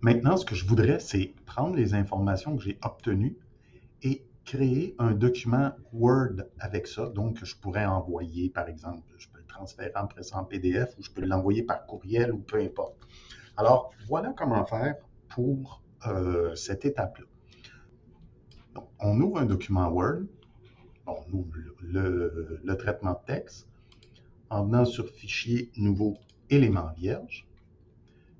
Maintenant, ce que je voudrais, c'est prendre les informations que j'ai obtenues et créer un document Word avec ça. Donc, je pourrais envoyer, par exemple, je peux le transférer après ça en PDF ou je peux l'envoyer par courriel ou peu importe. Alors, voilà comment faire pour cette étape-là. Donc, on ouvre un document Word, on ouvre le traitement de texte. En venant sur Fichier, Nouveau, élément vierge,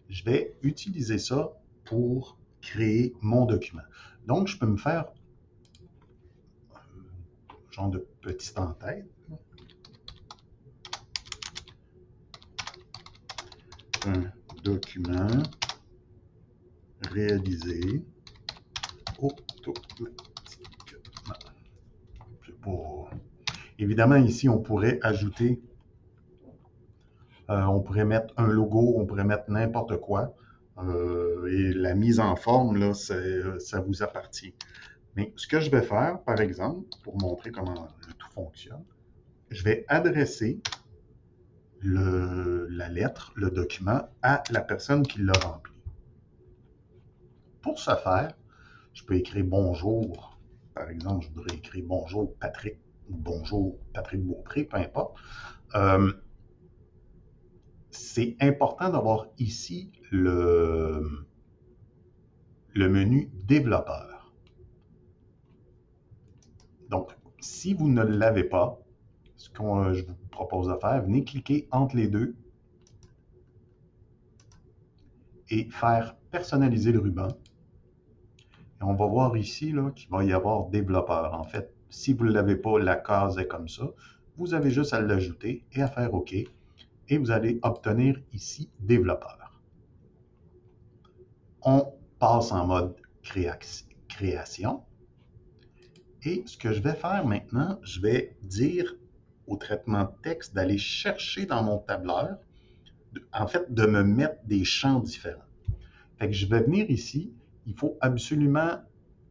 je vais utiliser ça pour créer mon document. Donc, je peux me faire un genre de petit en-tête. Un document réalisé automatiquement. Évidemment, ici, on pourrait ajouter, on pourrait mettre un logo, on pourrait mettre n'importe quoi. Et la mise en forme, là, ça vous appartient. Mais ce que je vais faire, par exemple, pour montrer comment le tout fonctionne, je vais adresser la lettre, le document, à la personne qui l'a rempli. Pour ce faire, je peux écrire bonjour. Par exemple, je voudrais écrire bonjour Patrick ou bonjour Patrick Beaupré, peu importe. C'est important d'avoir ici le menu développeur. Donc, si vous ne l'avez pas, ce que je vous propose de faire, venez cliquer entre les deux et faire personnaliser le ruban. Et on va voir ici qu'il va y avoir développeur. En fait, si vous ne l'avez pas, la case est comme ça. Vous avez juste à l'ajouter et à faire OK. Et vous allez obtenir ici développeur. On passe en mode création. Et ce que je vais faire maintenant, je vais dire au traitement de texte d'aller chercher dans mon tableur, en fait, de me mettre des champs différents. Fait que je vais venir ici, il faut absolument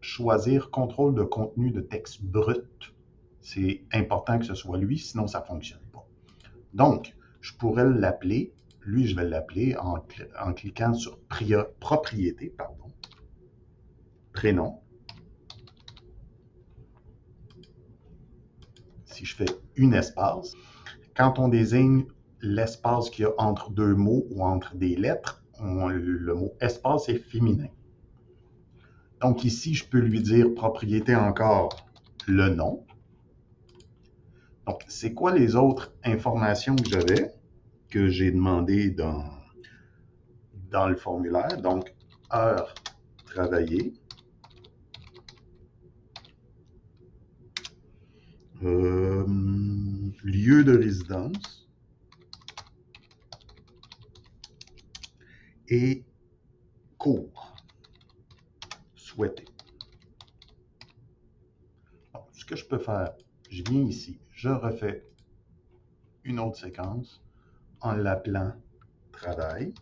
choisir contrôle de contenu de texte brut. C'est important que ce soit lui, sinon ça ne fonctionne pas. Donc, je pourrais l'appeler, lui je vais l'appeler en cliquant sur propriété, prénom. Si je fais une espace, quand on désigne l'espace qu'il y a entre deux mots ou entre des lettres, le mot espace est féminin. Donc ici, je peux lui dire propriété encore le nom. Donc, c'est quoi les autres informations que j'avais, que j'ai demandé dans le formulaire? Donc, heure travaillée, lieu de résidence et cours souhaité. Donc, ce que je peux faire, je viens ici, je refais une autre séquence en l'appelant travail.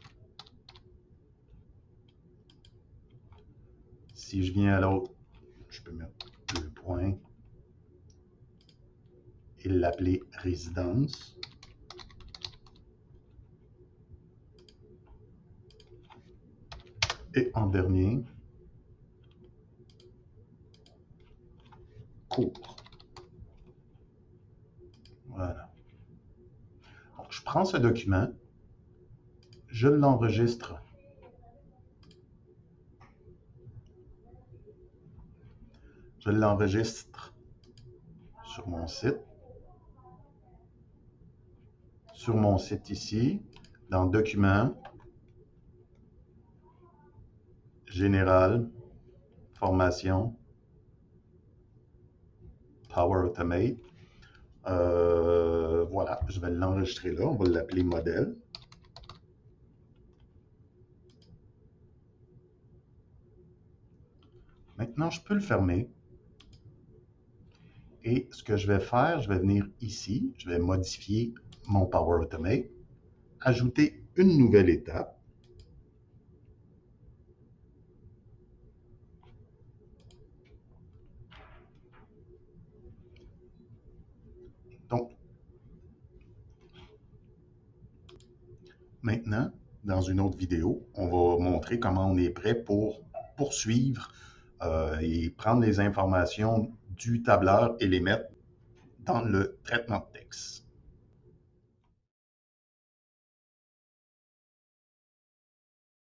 Si je viens à l'autre, je peux mettre 2 points et l'appeler résidence. Et en dernier, cours. Voilà. Donc, je prends ce document, je l'enregistre. Je l'enregistre sur mon site. Sur mon site ici, dans Documents, Général, Formation, Power Automate. Voilà, je vais l'enregistrer là. On va l'appeler modèle. Maintenant, je peux le fermer. Et ce que je vais faire, je vais venir ici, je vais modifier mon Power Automate, ajouter une nouvelle étape. Donc, maintenant, dans une autre vidéo, on va montrer comment on est prêt pour poursuivre et prendre les informations du tableur et les mettre dans le traitement de texte.